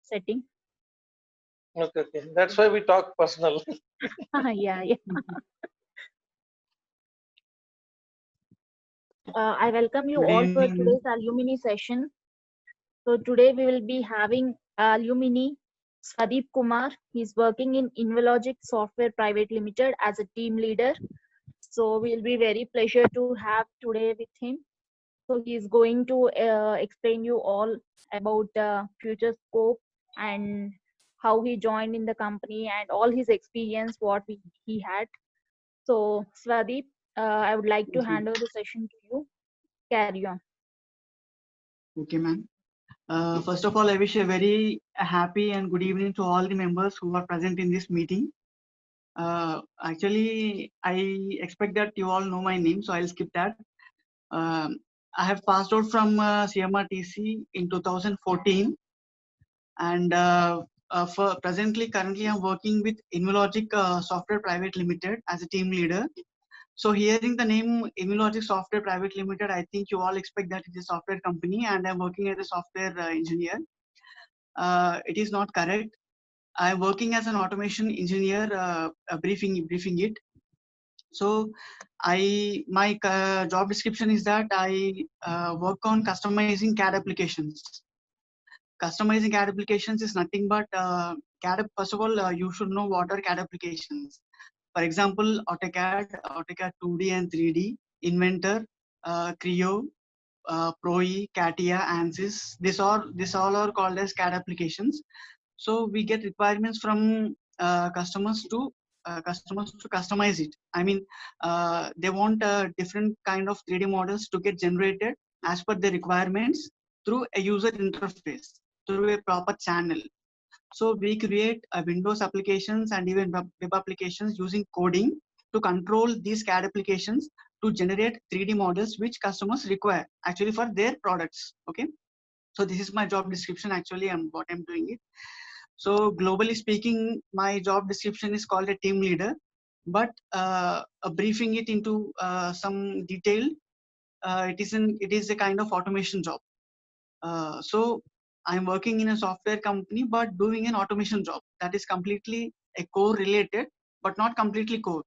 setting. Okay, okay. That's why we talk personal. Yeah, yeah. I welcome you Good all for evening. today's alumni session. So today we will be having alumni Swadeep Kumar. He's working in Invelogic Software Private Limited as a team leader. So we'll be very pleasure to have today with him. So he's going to explain you all about future scope and how he joined in the company and all his experience he had. So Swadeep, I would like to hand over the session to you. Carry on. Okay, ma'am. First of all, I wish a very happy and good evening to all the members who are present in this meeting. Actually, I expect that you all know my name, so I'll skip that. I have passed out from CMRTC in 2014, and for currently, I'm working with Invelogic Software Private Limited as a team leader. So hearing the name Invelogic Software Private Limited, I think you all expect that it is a software company and I'm working as a software engineer. It is not correct. I'm working as an automation engineer, briefing it. So my job description is that I work on customizing CAD applications. Customizing CAD applications is nothing but CAD. First of all, you should know what are CAD applications. For example, AutoCAD 2D and 3D, Inventor, Creo, Pro-E, CATIA, ANSYS. This all are called as CAD applications. So we get requirements from customers to customize it. I mean, they want different kind of 3D models to get generated as per the requirements through a user interface, through a proper channel. So we create Windows applications and even web applications using coding to control these CAD applications to generate 3D models which customers require actually for their products. Okay. So this is my job description actually and what I'm doing it. So globally speaking, my job description is called a team leader, but briefing it into some detail, it is a kind of automation job. So I'm working in a software company, but doing an automation job that is completely a core related, but not completely core.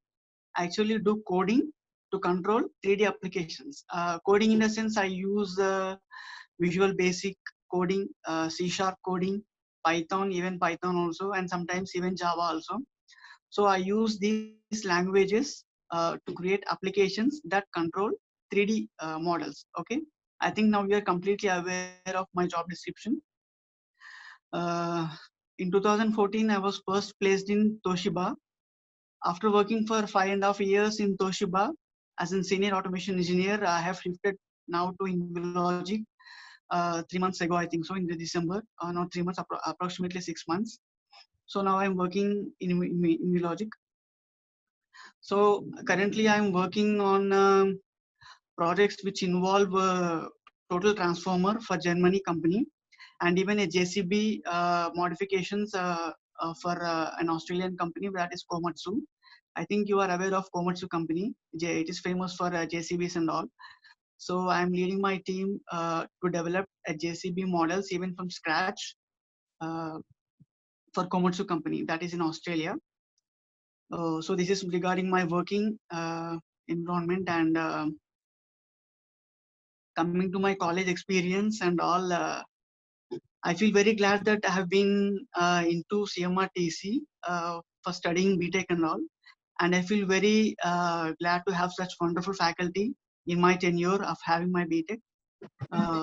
I actually do coding to control 3D applications. Coding in the sense I use Visual Basic coding, C# coding, Python, even Python also, and sometimes even Java also. So I use these languages to create applications that control 3D models. Okay. I think now we are completely aware of my job description. Uh, in 2014, I was first placed in Toshiba. After working for 5.5 years in Toshiba as a senior automation engineer, I have shifted now to Invelogic 3 months ago, I think so, in the December, not 3 months, approximately 6 months. So now I'm working in Invelogic. So currently I'm working on projects which involve total transformer for Germany company and even a JCB modifications for an Australian company that is Komatsu. I think you are aware of Komatsu company. It is famous for JCBs and all. So I'm leading my team to develop a JCB models even from scratch uh, for Komatsu company that is in Australia. So this is regarding my working environment and coming to my college experience and all. I feel very glad that I have been into CMRTC for studying BTech and all. And I feel very glad to have such wonderful faculty in my tenure of having my BTech.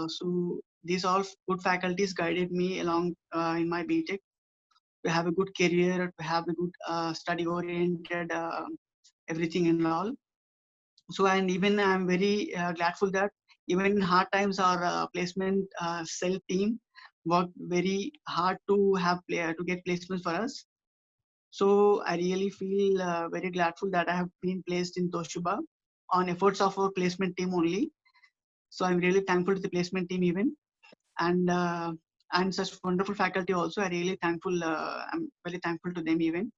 So these all good faculties guided me along in my BTech to have a good career, to have a good study oriented everything and all. So and even I'm very gladful that even in hard times our placement cell team worked very hard to to get placements for us. So I really feel very gladful that I have been placed in Toshiba on efforts of our placement team only. So I'm really thankful to the placement team even and such wonderful faculty also. I really thankful. I'm very thankful to them even.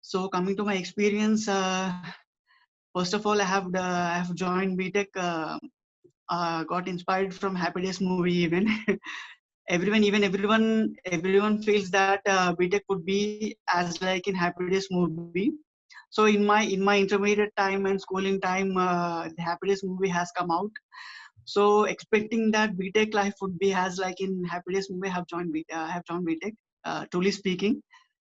So coming to my experience, first of all, I have joined BTech. Got inspired from Happy Days movie even. everyone feels that BTech would be as like in Happy Days movie. So in my intermediate time and schooling time, the Happy Days movie has come out. So expecting that BTech life would be as like in Happy Days movie, I have joined BTech. Truly speaking,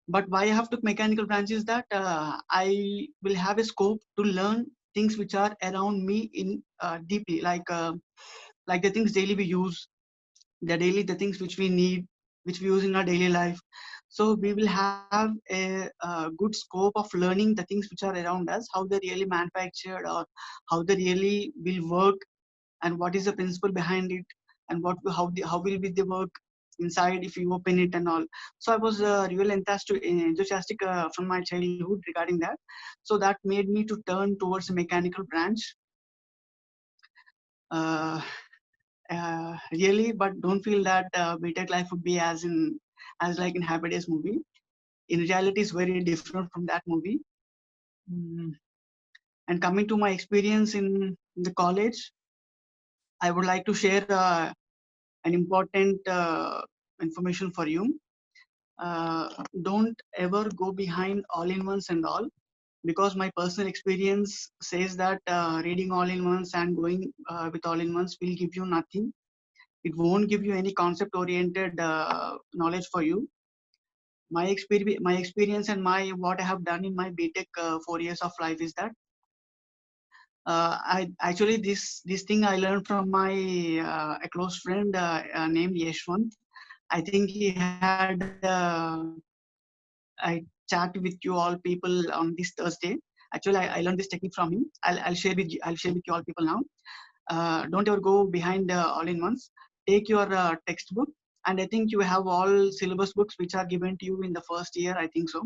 but why I have took mechanical branch is that I will have a scope to learn things which are around me in deeply, like the things daily we use, the things which we need, which we use in our daily life. So we will have a good scope of learning the things which are around us, how they really manufactured, or how they really will work, and what is the principle behind it, and how will be the work inside if you open it and all. So I was real enthusiastic from my childhood regarding that. So that made me to turn towards a mechanical branch. Uh, Really, but don't feel that BTech life would be as like in Happy Days movie. In reality, is very different from that movie. Mm. And coming to my experience in the college, I would like to share an important information for you. Don't ever go behind all-in-ones and all, because my personal experience says that reading all-in-ones and going with all-in-ones will give you nothing. It won't give you any concept oriented knowledge for you. My experience and my what I have done in my BTech 4 years of life is that I actually this thing I learned from my a close friend named Yeshwant. I think he had I chat with you all people on this Thursday. Actually, I learned this technique from him. I'll share with you all people now. Don't ever go behind all-in-ones. Take your textbook, and I think you have all syllabus books which are given to you in the first year. I think so.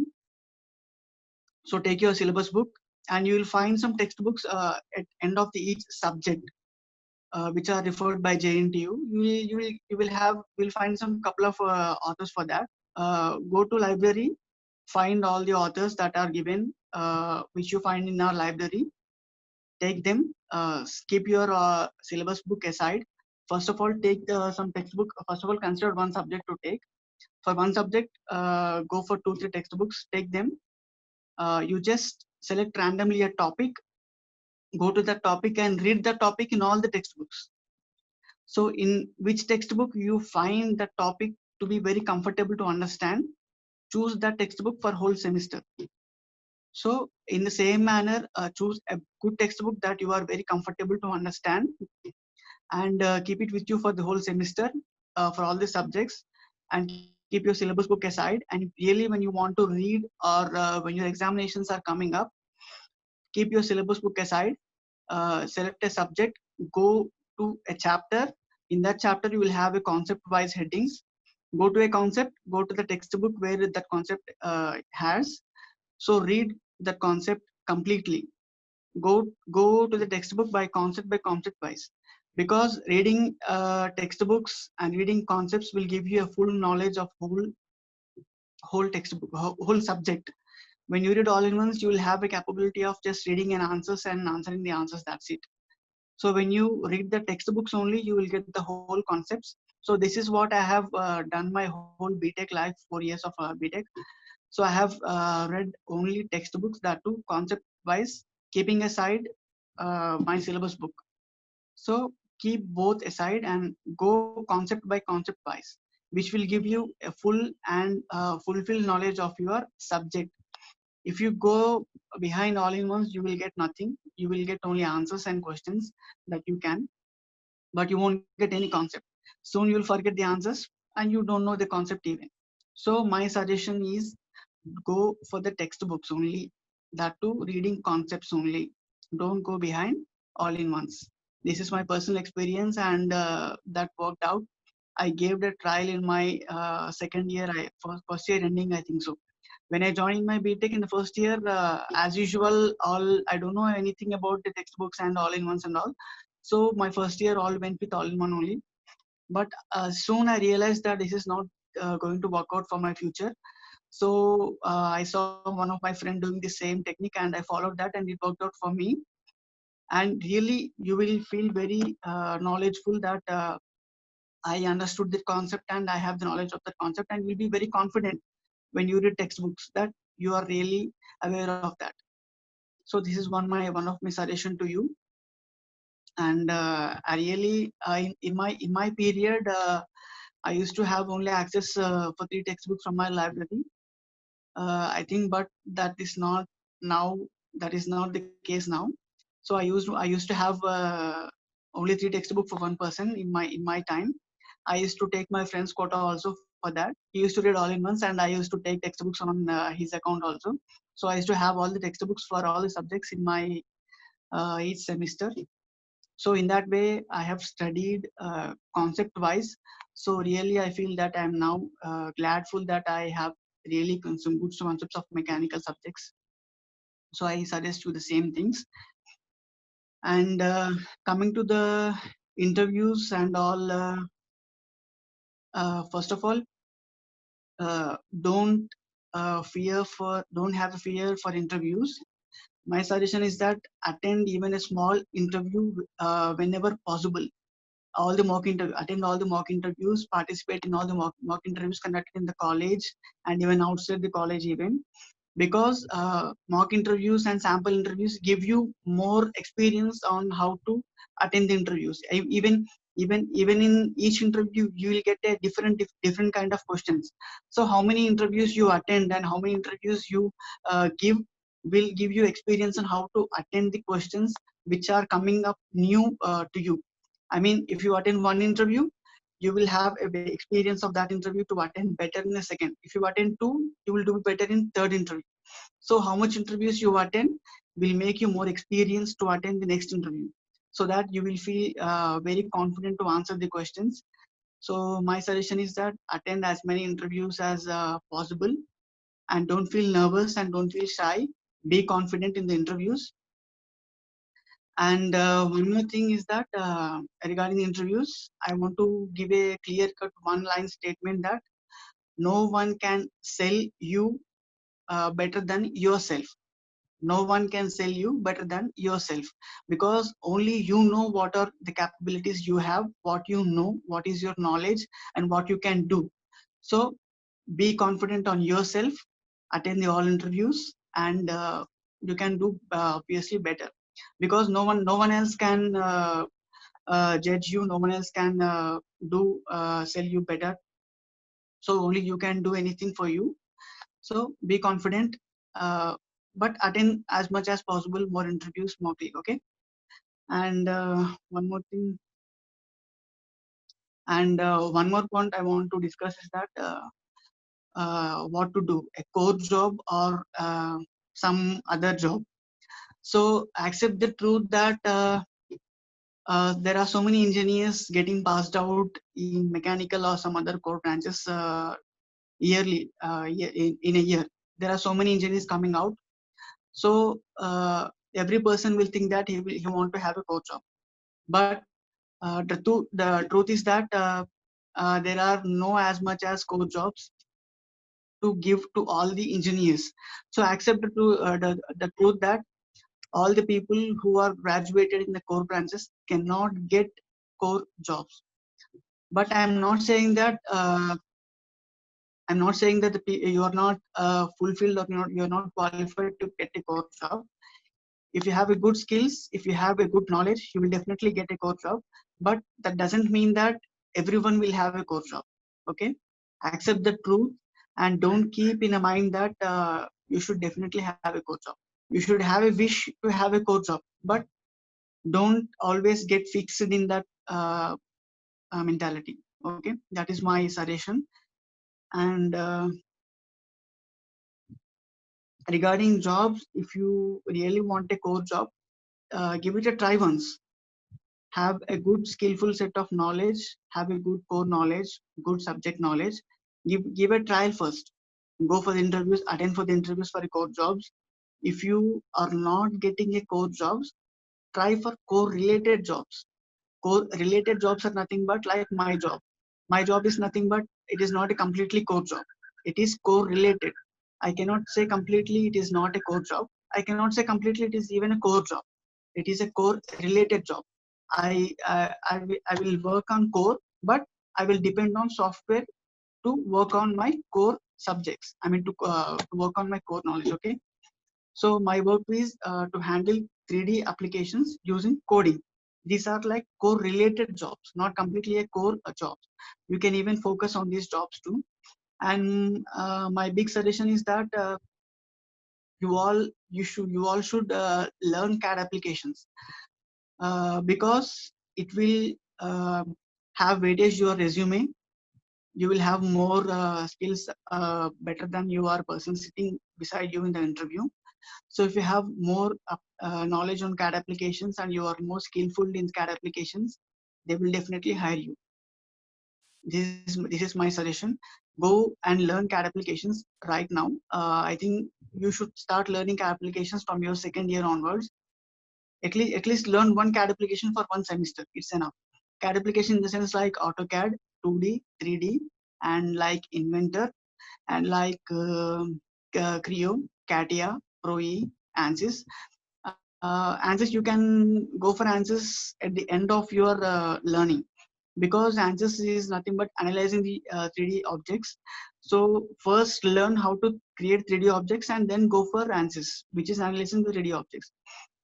So take your syllabus book, and you will find some textbooks at end of the each subject, which are referred by JNTU. You will find some couple of authors for that. Go to library, find all the authors that are given, which you find in our library. Take them. Skip your syllabus book aside. First of all, take some textbook. First of all, consider one subject to take. For one subject, go for 2-3 textbooks. Take them. You just select randomly a topic, go to the topic and read the topic in all the textbooks. So in which textbook you find the topic to be very comfortable to understand, choose that textbook for whole semester. So in the same manner, choose a good textbook that you are very comfortable to understand, and keep it with you for the whole semester for all the subjects, and keep your syllabus book aside. And really, when you want to read, or when your examinations are coming up, keep your syllabus book aside. Select a subject, go to a chapter. In that chapter, you will have a concept wise headings. Go to a concept, go to the textbook where that concept has. So read the concept completely. Go to the textbook by concept wise, because reading textbooks and reading concepts will give you a full knowledge of whole textbook, whole subject. When you read all in once, you will have a capability of just reading an answers and answering the answers. That's it. So when you read the textbooks only, you will get the whole concepts. So this is what I have done my whole BTech life, 4 years of BTech. So I have read only textbooks, that too concept wise, keeping aside my syllabus book. So keep both aside and go concept by concept wise, which will give you a full and fulfilled knowledge of your subject. If you go behind all in ones, you will get nothing. You will get only answers and questions that you can, but you won't get any concept. Soon you'll forget the answers and you don't know the concept even. So my suggestion is, go for the textbooks only, that too reading concepts only. Don't go behind all in ones. This is my personal experience, and that worked out. I gave it a trial in my second year, first year ending, I think so. When I joined my BTech in the first year, as usual, I don't know anything about the textbooks and all-in-ones and all. So my first year all went with all-in-one only. But soon I realized that this is not going to work out for my future. So I saw one of my friend doing the same technique, and I followed that, and it worked out for me. And really, you will feel very knowledgeful that I understood the concept and I have the knowledge of the concept, and will be very confident when you read textbooks that you are really aware of that. So this is one of my suggestion to you. And I really in my period I used to have only access for 3 textbooks from my library. I think, but that is not now. That is not the case now. So I used to have only 3 textbooks for one person in my time. I used to take my friend's quota also for that. He used to read all in once, and I used to take textbooks on his account also. So I used to have all the textbooks for all the subjects in my each semester. So in that way, I have studied concept wise. So really, I feel that I'm now gladful that I have really consumed good concepts of mechanical subjects. So I suggest you the same things. And coming to the interviews and all, first of all, don't don't have a fear for interviews. My suggestion is that attend even a small interview whenever possible. All the attend all the mock interviews, participate in all the mock interviews conducted in the college and even outside the college even, because mock interviews and sample interviews give you more experience on how to attend the interviews. Even in each interview you will get a different kind of questions. So how many interviews you attend and how many interviews you give will give you experience on how to attend the questions which are coming up new to you. I mean, if you attend one interview, you will have a experience of that interview to attend better in a second. If you attend two, you will do better in third interview. So how much interviews you attend will make you more experienced to attend the next interview, so that you will feel very confident to answer the questions. So my suggestion is that attend as many interviews as possible, and don't feel nervous and don't feel shy. Be confident in the interviews. And one more thing is that regarding interviews, I want to give a clear-cut one-line statement that no one can sell you better than yourself. No one can sell you better than yourself, because only you know what are the capabilities you have, what you know, what is your knowledge, and what you can do. So be confident on yourself, attend the all interviews, and you can do obviously better, because no one else can judge you, no one else can do sell you better. So only you can do anything for you. So be confident, but attend as much as possible more interviews, more click, okay? And one more thing, and one more point I want to discuss is that what to do, a core job or some other job. So accept the truth that there are so many engineers getting passed out in mechanical or some other core branches yearly, in a year. There are so many engineers coming out. So every person will think that he want to have a core job. But the truth is that there are no as much as core jobs to give to all the engineers. So accept the truth that all the people who are graduated in the core branches cannot get core jobs. But I'm not saying that you are not fulfilled, or you're not qualified to get a core job. If you have a good skills, if you have a good knowledge, you will definitely get a core job. But that doesn't mean that everyone will have a core job. Okay, accept the truth and don't keep in a mind that you should definitely have a core job. You should have a wish to have a core job, but don't always get fixed in that mentality. Okay, that is my suggestion. And regarding jobs, if you really want a core job, give it a try once. Have a good skillful set of knowledge, have a good core knowledge, good subject knowledge. Give a trial first. Go for the interviews, attend for the interviews for the core jobs. If you are not getting a core jobs, try for core related jobs. Core related jobs are nothing but like my job. My job is nothing but, it is not a completely core job. It is core related. I cannot say completely it is not a core job. I cannot say completely it is even a core job. It is a core related job. I will work on core, but I will depend on software to work on my core subjects. I mean, to work on my core knowledge. Okay. So my work is to handle 3D applications using coding. These are like core related jobs, not completely a core job. You can even focus on these jobs too. And my big suggestion is that you all should learn CAD applications because it will have weightage your resume. You will have more skills better than your person sitting beside you in the interview. So if you have more knowledge on CAD applications and you are more skillful in CAD applications, they will definitely hire you. This is my suggestion. Go and learn CAD applications right now. I think you should start learning CAD applications from your second year onwards. At least learn one CAD application for one semester. It's enough. CAD application in the sense like AutoCAD, 2D, 3D, and like Inventor, and like Creo, CATIA, ProE, ANSYS. ANSYS, you can go for ANSYS at the end of your learning, because ANSYS is nothing but analyzing the 3D objects. So first learn how to create 3D objects and then go for ANSYS, which is analyzing the 3D objects.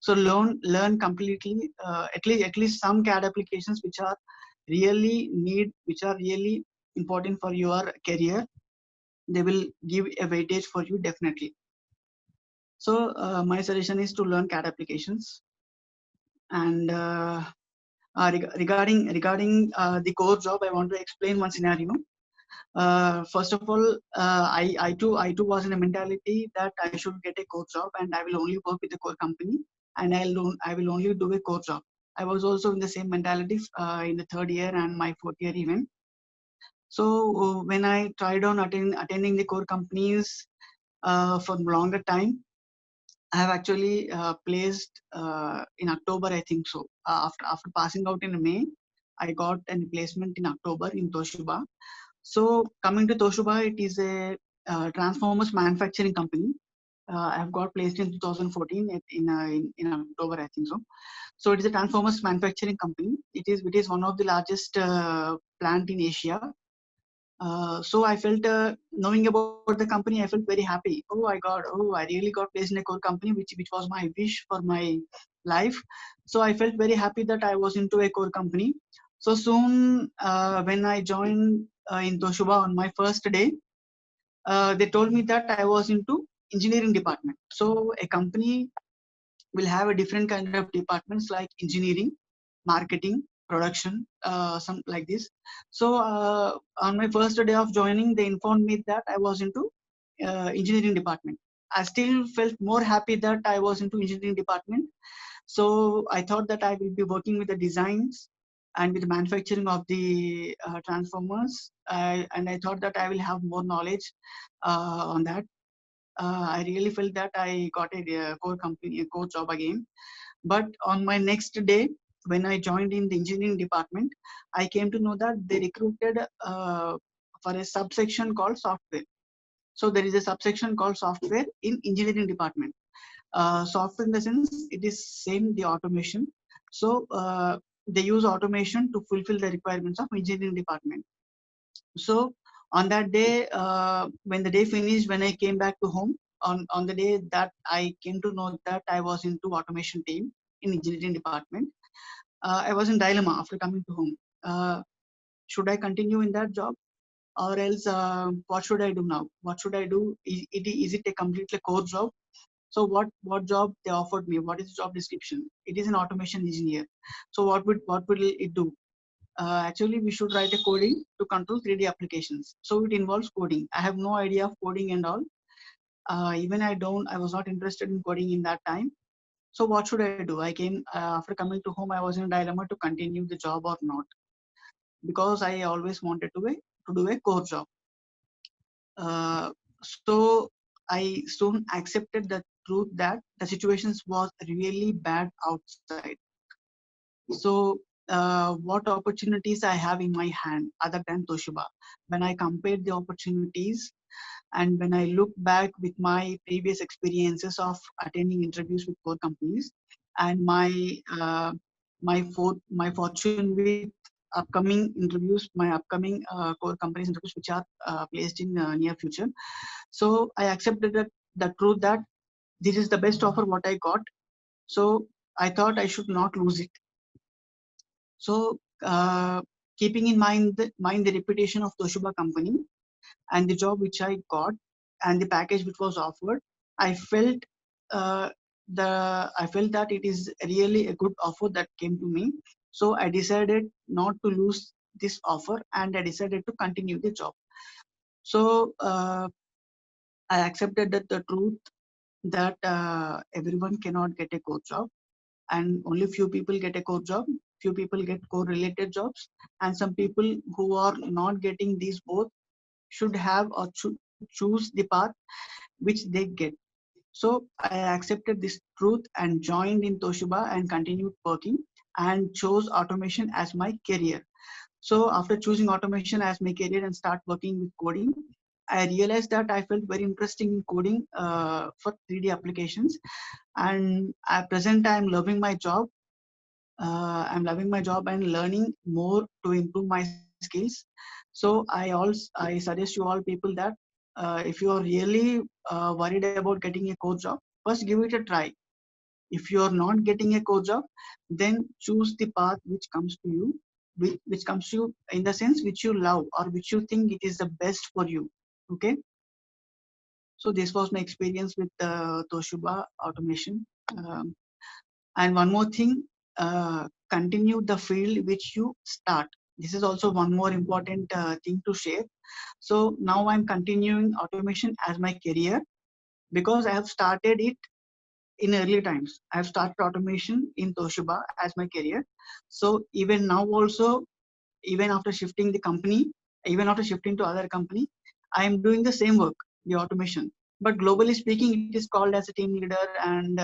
So learn completely at least some CAD applications which are really important for your career. They will give a weightage for you definitely. So my suggestion is to learn CAD applications. And regarding the core job, I want to explain one scenario. First of all, I too was in a mentality that I should get a core job and I will only work with a core company, and I will only do a core job. I was also in the same mentality in the third year and my fourth year even. So when I tried on attending the core companies for longer time, I have actually placed in October, I think so. After passing out in May, I got a placement in October in Toshiba. So coming to Toshiba, it is a transformers manufacturing company. I have got placed in 2014 in October, I think so. So it is a transformers manufacturing company. It is one of the largest plant in Asia. So I felt knowing about the company, I felt very happy. I really got placed in a core company, which was my wish for my life. So I felt very happy that I was into a core company. So soon when I joined in Toshiba on my first day, they told me that I was into engineering department. So a company will have a different kind of departments like engineering, marketing, production, some like this. So on my first day of joining, they informed me that I was into engineering department. I still felt more happy that I was into engineering department. So I thought that I will be working with the designs and with the manufacturing of the transformers, and I thought that I will have more knowledge on that. I really felt that I got a core company, a core job again. But on my next day, when I joined in the engineering department, I came to know that they recruited for a subsection called software. So there is a subsection called software in engineering department. Software in the sense it is same the automation. So they use automation to fulfill the requirements of engineering department. So on that day, when the day finished, when I came back to home, on the day that I came to know that I was into automation team in engineering department, I was in dilemma after coming to home. Should I continue in that job, or else what should I do now? What should I do? Is it a completely core job? So what job they offered me? What is the job description? It is an automation engineer. So what will it do? Actually, we should write a coding to control 3D applications. So it involves coding. I have no idea of coding and all. Even I was not interested in coding in that time. So what should I do? I came after coming to home. I was in a dilemma to continue the job or not, because I always wanted to do a core job. So I soon accepted the truth that the situations was really bad outside. So what opportunities I have in my hand other than Toshiba? When I compared the opportunities and when I look back with my previous experiences of attending interviews with core companies and my fortune with upcoming interviews, my upcoming core companies interviews, which are placed in near future. So I accepted that the truth that this is the best offer what I got. So I thought I should not lose it. So keeping in mind the reputation of Toshiba company and the job which I got and the package which was offered, I felt uh, I felt that it is really a good offer that came to me. So I decided not to lose this offer and I decided to continue the job. So I accepted that the truth that everyone cannot get a core job and only few people get a core job, few people get core related jobs, and some people who are not getting these both should have or should choose the path which they get. So I accepted this truth and joined in Toshiba and continued working and chose automation as my career. So after choosing automation as my career and start working with coding, I realized that I felt very interesting in coding for 3D applications. And at present, I'm loving my job. I'm loving my job and learning more to improve my skills. So I suggest you all people that if you are really worried about getting a core job, first give it a try. If you are not getting a core job, then choose the path which comes to you, which comes to you in the sense which you love or which you think it is the best for you. Okay. So this was my experience with Toshiba automation. Um, and one more thing, continue the field which you start. This is also one more important thing to share. So now I'm continuing automation as my career because I have started it in early times. I have started automation in Toshiba as my career. So even now also, even after shifting the company, even after shifting to other company, I am doing the same work, the automation. But globally speaking, it is called as a team leader and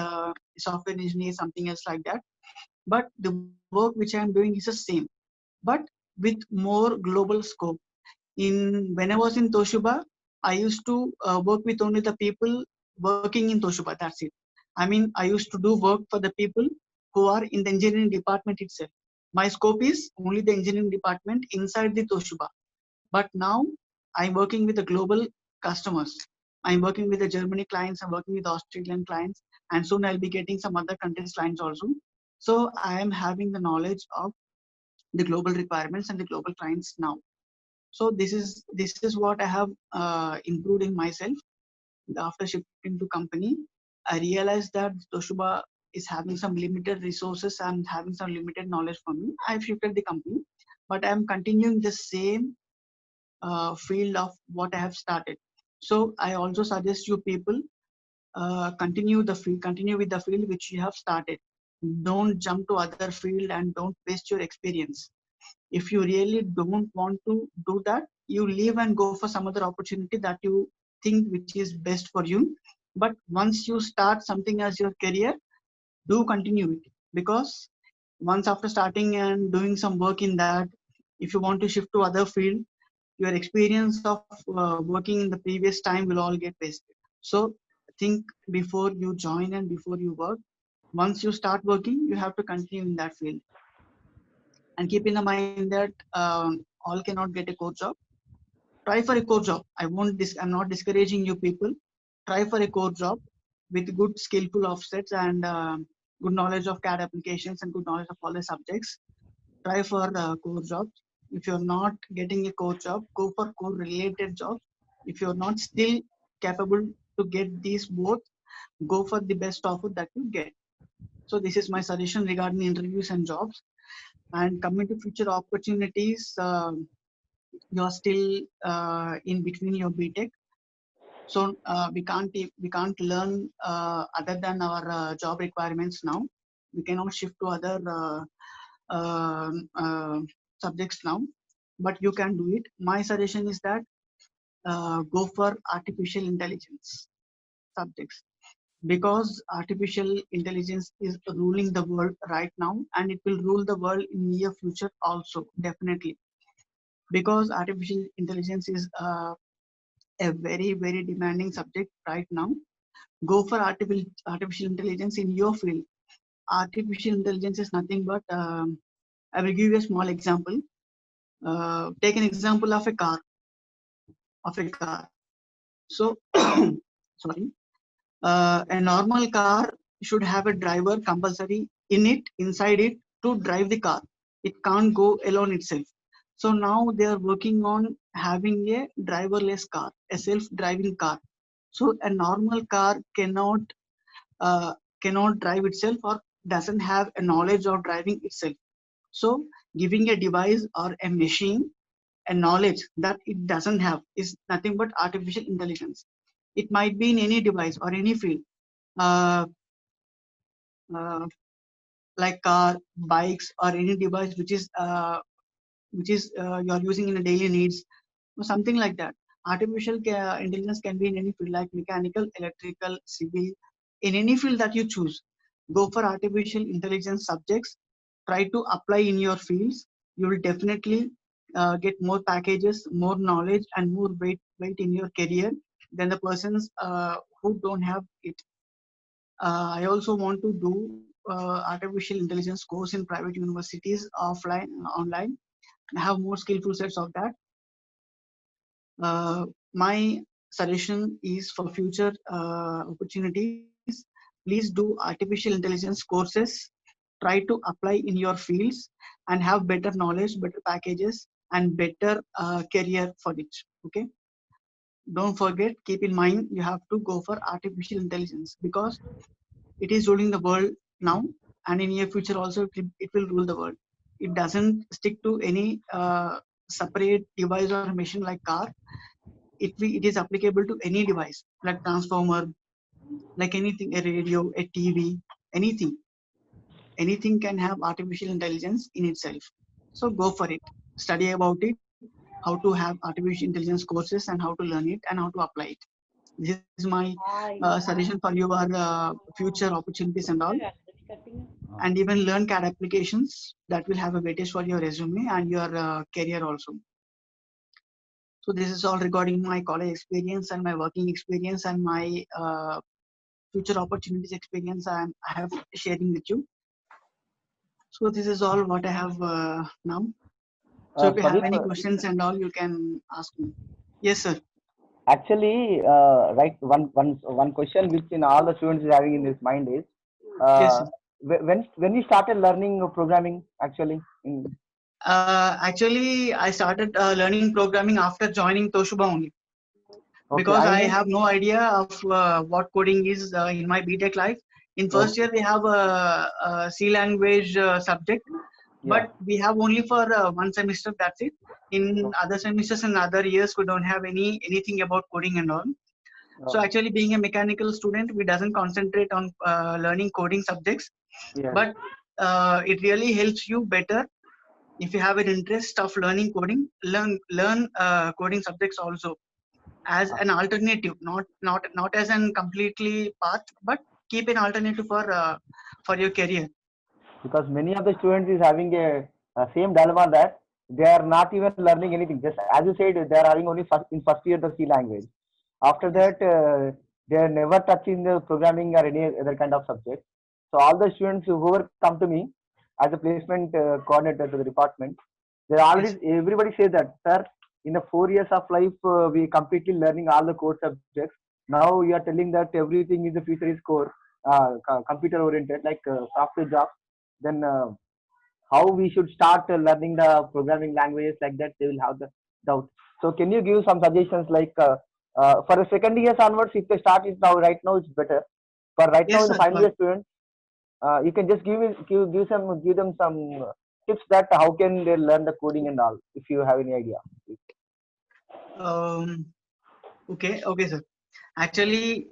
software engineer, something else like that. But the work which I am doing is the same, but with more global scope. When I was in Toshiba, I used to work with only the people working in Toshiba. That's it. I mean, I used to do work for the people who are in the engineering department itself. My scope is only the engineering department inside the Toshiba. But now I'm working with the global customers. I'm working with the Germany clients. I'm working with Australian clients, and soon I'll be getting some other countries clients also. So I am having the knowledge of the global requirements and the global clients now. So this is what I have improved in myself after shifting to company. I realized that Toshiba is having some limited resources and having some limited knowledge for me. I've shifted the company, but I'm continuing the same field of what I have started. So I also suggest you people continue with the field which you have started. Don't jump to other field and don't waste your experience. If you really don't want to do that, you leave and go for some other opportunity that you think which is best for you. But once you start something as your career, do continue it, because once after starting and doing some work in that, if you want to shift to other field, your experience of working in the previous time will all get wasted. So think before you join and before you work. Once you start working, you have to continue in that field, and keep in the mind that all cannot get a core job. Try for a core job. I'm not discouraging you people. Try for a core job with good skillful offsets and good knowledge of CAD applications and good knowledge of all the subjects. Try for core jobs. If you're not getting a core job, go for core related jobs. If you're not still capable to get these both, go for the best offer that you get. So this is my suggestion regarding interviews and jobs. And coming to future opportunities, you're still in between your BTech, so we can't learn other than our job requirements now. We cannot shift to other uh, uh, subjects now, but you can do it. My suggestion is that go for artificial intelligence subjects, because artificial intelligence is ruling the world right now, and it will rule the world in near future also, definitely, because artificial intelligence is a very very demanding subject right now. Go for artificial intelligence in your field. Artificial intelligence is nothing but I will give you a small example. take an example of a car. So, sorry, a normal car should have a driver compulsory inside it to drive the car. It can't go alone itself. So now they are working on having a driverless car, a self-driving car. So a normal car uh, cannot drive itself or doesn't have a knowledge of driving itself. So giving a device or a machine a knowledge that it doesn't have is nothing but artificial intelligence. It might be in any device or any field, uh, uh, like car, bikes, or any device which is you are using in a daily needs or something like that. Artificial intelligence can be in any field like mechanical, electrical, civil, in any field that you choose. Go for artificial intelligence subjects. Try to apply in your fields. You will definitely get more packages, more knowledge, and more weight in your career than the persons who don't have it. I also want to do artificial intelligence course in private universities, offline, online. I have more skillful sets of that. My suggestion is for future opportunities, please do artificial intelligence courses. Try to apply in your fields and have better knowledge, better packages, and better career for it. Okay. Don't forget, keep in mind, you have to go for artificial intelligence because it is ruling the world now, and in near future also it will rule the world. It doesn't stick to any separate device or machine like car. It is applicable to any device like transformer, like anything, a radio, a TV, anything. Anything can have artificial intelligence in itself. So go for it. Study about it, how to have artificial intelligence courses and how to learn it and how to apply it. This is my suggestion for your future opportunities and all. And even learn CAD applications that will have a weightage for your resume and your career also. So this is all regarding my college experience and my working experience and my future opportunities experience I have sharing with you. So this is all what I have now. So if you have Swadeep, any questions and all, you can ask me. Yes, sir. actually, right, one question which in all the students is having in his mind is, Yes, uh, sir. when you started learning programming actually in. Actually, I started learning programming after joining Toshiba only, Okay, because I I mean, have no idea of what coding is in my BTech life. In first okay, year, we have a C language subject, yeah, but we have only for one semester. That's it. In okay, other semesters and other years, we don't have anything about coding and all. So okay, actually, being a mechanical student, we doesn't concentrate on learning coding subjects, yes, but it really helps you better if you have an interest of learning coding. Learn coding subjects also as an alternative, not as an completely path, but keep an alternative for your career. because many of the students is having a same dilemma that they are not even learning anything. Just as you said, they are having only in first year the C language. After Yes. that, they are never touching the programming or any other kind of subject. So all the students whoever come to me as a placement coordinator to the department, they Yes. already everybody says that, sir, in the 4 years of life we completely learning all the core subjects. Now you are telling that everything in the future is core, computer oriented, like software jobs. Then how we should start learning the programming languages like that? They will have the doubt. So can you give some suggestions like for the second years onwards, if they start it now, right now it's better. For right now Yes, in the sir. final year students, you can just give them some tips that how can they learn the coding and all, if you have any idea. Um, okay, sir. Actually,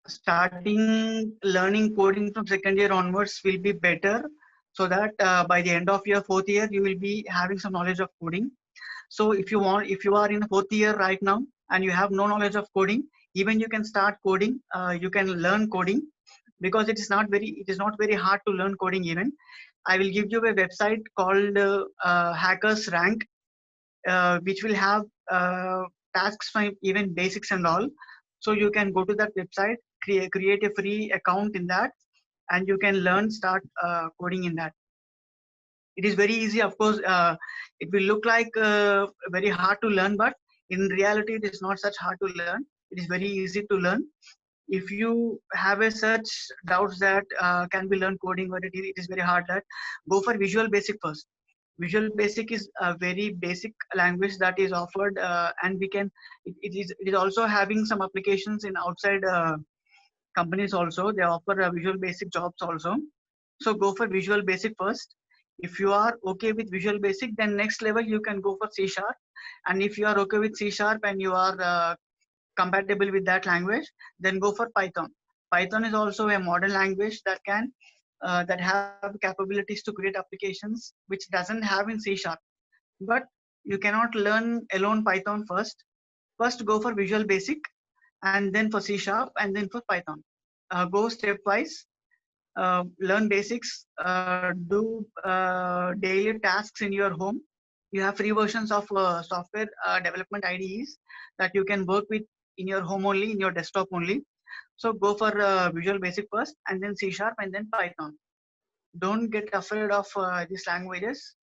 starting learning coding from second year onwards will be better, so that by the end of your fourth year, you will be having some knowledge of coding. So if you are in the fourth year right now and you have no knowledge of coding, even you can start coding. You can learn coding because it is not very hard to learn coding. Even I will give you a website called Hackers Rank, which will have tasks from even basics and all. So you can go to that website, create a free account in that, and you can start coding in that. It is very easy. Of course, it will look like very hard to learn, but in reality, it is not such hard to learn. It is very easy to learn. If you have a such doubts that can we learn coding or it is very hard, that go for Visual Basic first. Visual Basic is a very basic language that is offered, and we can. It is also having some applications in outside companies also. They offer Visual Basic jobs also. So go for Visual Basic first. If you are okay with Visual Basic, then next level you can go for C Sharp. And if you are okay with C Sharp and you are compatible with that language, then go for Python. Python is also a modern language that can that have capabilities to create applications which doesn't have in C Sharp. But you cannot learn alone Python first. First go for Visual Basic, and then for C Sharp, and then for Python. Go stepwise. Learn basics. Do daily tasks in your home. You have free versions of software development IDEs that you can work with in your home only, in your desktop only. So go for Visual Basic first, and then C Sharp, and then Python. Don't get afraid of these languages.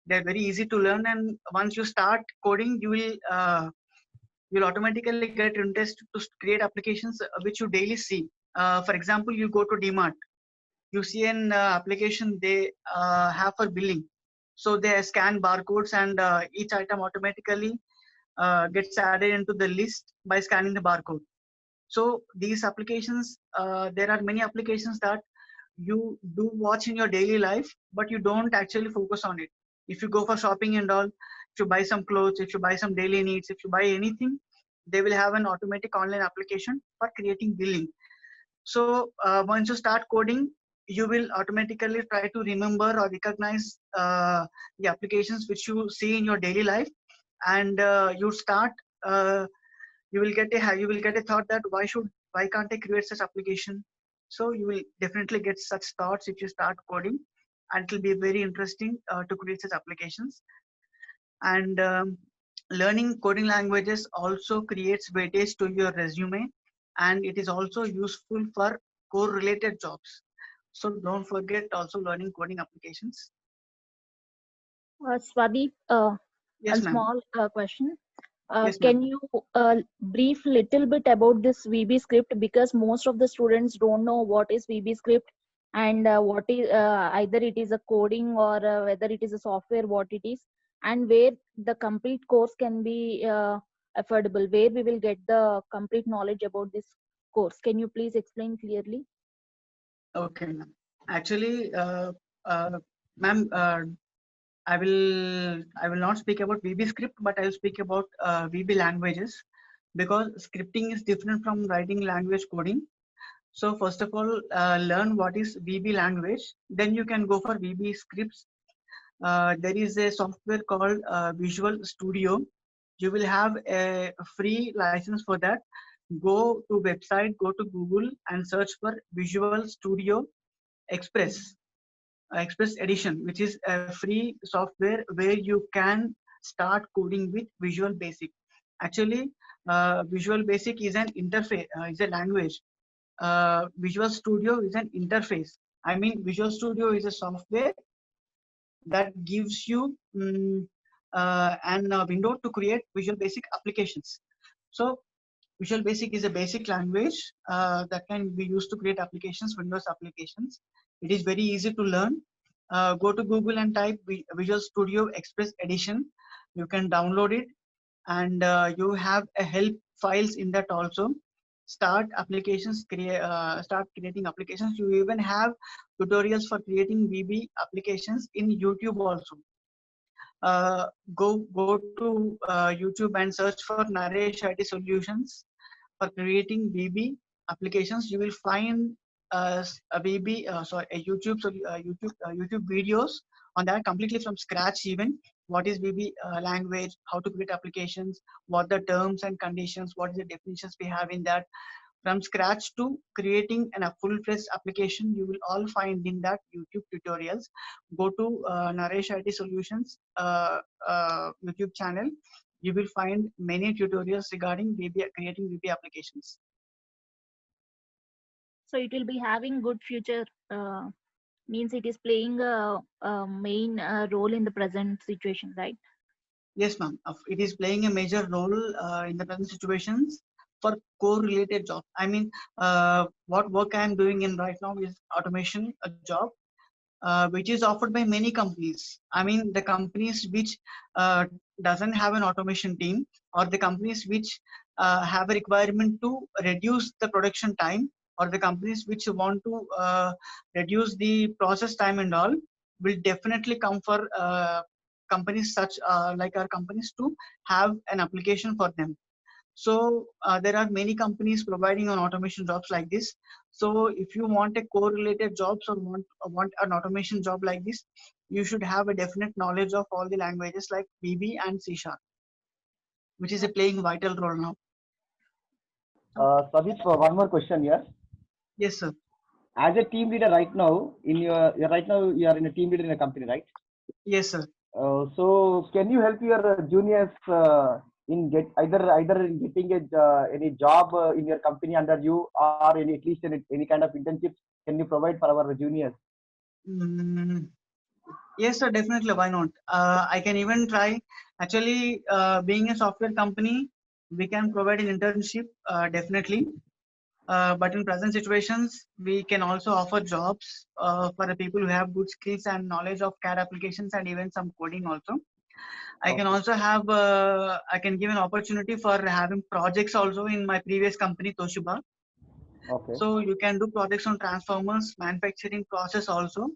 They're very easy to learn, and once you start coding, you'll automatically get interest to create applications which you daily see. For example, you go to DMart, you see an application they have for billing. So they scan barcodes, and each item automatically gets added into the list by scanning the barcode. So these applications, there are many applications that you do watch in your daily life, but you don't actually focus on it. If you go for shopping and all, if you buy some clothes, if you buy some daily needs, if you buy anything, they will have an automatic online application for creating billing. So once you start coding, you will automatically try to remember or recognize the applications which you see in your daily life, and you start. You will get a thought that why can't I create such application? So you will definitely get such thoughts if you start coding, and it will be very interesting to create such applications. And learning coding languages also creates weightage to your resume, and it is also useful for core related jobs. So don't forget also learning coding applications. Swadeep, Yes, a ma'am. small question. Yes, ma'am. Can you brief little bit about this VB script, because most of the students don't know what is VB script, and what is either it is a coding or whether it is a software, what it is, and where the complete course can be affordable, where we will get the complete knowledge about this course. Can you please explain clearly? Okay, ma'am. Actually, ma'am, I will not speak about VB script, but I will speak about VB languages, because scripting is different from writing language coding. So first of all, learn what is VB language. Then you can go for VB scripts. There is a software called Visual Studio. You will have a free license for that. Go to website, go to Google and search for Visual Studio Express. Express Edition, which is a free software where you can start coding with Visual Basic. Actually, Visual Basic is an interface, is a language. Visual Studio is an interface. I mean, Visual Studio is a software that gives you an window to create Visual Basic applications. So Visual Basic is a basic language that can be used to create applications, Windows applications. It is very easy to learn. Go to Google and type Visual Studio Express Edition. You can download it, and you have a help files in that also. Start applications, start creating applications. You even have tutorials for creating VB applications in YouTube also. Go to YouTube and search for Naresh IT Solutions for creating VB applications. You will find a VB, a YouTube videos on that completely from scratch. Even what is VB language, how to create applications, what the terms and conditions, what is the definitions we have in that, from scratch to creating a full-fledged application. You will all find in that YouTube tutorials. Go to Naresh IT Solutions YouTube channel. You will find many tutorials regarding creating VB applications. So it will be having good future Means it is playing a main role in the present situation, right? Yes, ma'am. It is playing a major role in the present situations for core related job. I mean, what work I am doing in right now is automation, a job which is offered by many companies. I mean, the companies which doesn't have an automation team, or the companies which have a requirement to reduce the production time, or the companies which want to reduce the process time and all, will definitely come for companies such like our companies to have an application for them. So there are many companies providing on automation jobs like this. So if you want a correlated jobs or want an automation job like this, you should have a definite knowledge of all the languages like VB and C Sharp, which is a playing vital role now. Swadip, one more question here. Yes, sir. As a team leader right now, right now you are in a team leader in a company, right? Yes, sir. So can you help your juniors in get either in getting any job in your company under you, or any at least any kind of internship? Can you provide for our juniors? Mm, yes, sir. Definitely. Why not? I can even try. Actually, being a software company, we can provide an internship. Definitely. But in present situations, we can also offer jobs for the people who have good skills and knowledge of CAD applications and even some coding also. I can Okay. also have, I can give an opportunity for having projects also in my previous company, Toshiba. Okay. So you can do projects on transformers, manufacturing process also.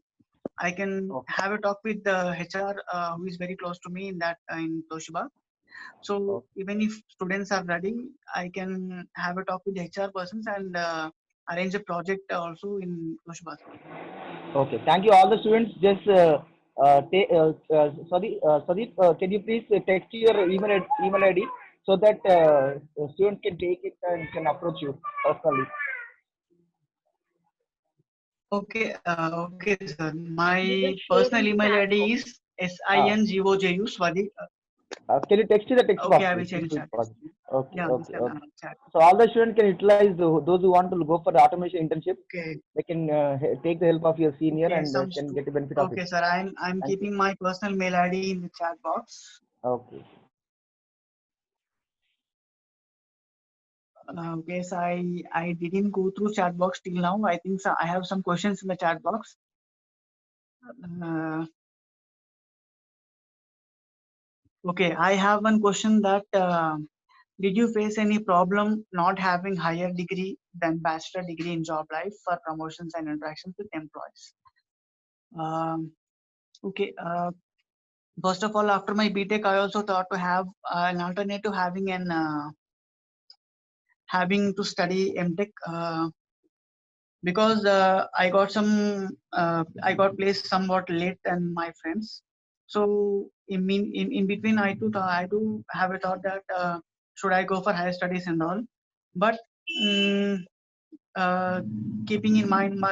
I can Okay. have a talk with the HR who is very close to me in that in Toshiba. So Okay. even if students are ready, I can have a talk with the HR persons and arrange a project also in Toshiba. Okay. Thank you, all the students. Just Sadeep, can you please text your email ID so that students can take it and can approach you personally. Okay, sir. You My just share personal in the email chat ID box. is Ah, SINGOJU Swadi. can you text in the text Okay, box, I will please? share in If it's chat. possible. Okay. Yeah, Okay. Mr. Okay. Chat. So all the students can utilize those who want to go for the automation internship. Okay, They can take the help of your senior okay. and can get the benefit of it. Okay, sir. I'm Thank you. keeping my personal mail ID in the chat box. Okay. Okay, so I didn't go through chat box till now. I think so I have some questions in the chat box. Uh, okay, I have one question that did you face any problem not having higher degree than bachelor degree in job life for promotions and interactions with employees? Um, okay, first of all, after my BTech, I also thought to have an alternative having to study MTech because I got placed somewhat late than my friends. So in between, I do have a thought that should I go for higher studies and all, but mm, uh, keeping in mind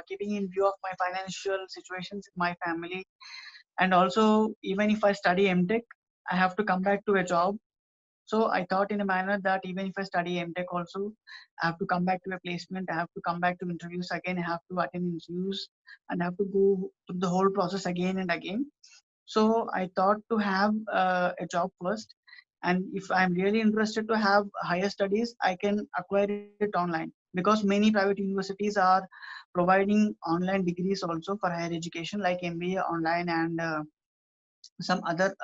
keeping in view of my financial situations in my family, and also even if I study MTech, I have to come back to a job. So I thought in a manner that even if I study MTech also, I have to come back to a placement, I have to come back to interviews again, I have to attend interviews, and I have to go through the whole process again and again. So I thought to have a job first, and if I'm really interested to have higher studies, I can acquire it online because many private universities are providing online degrees also for higher education, like MBA online and some other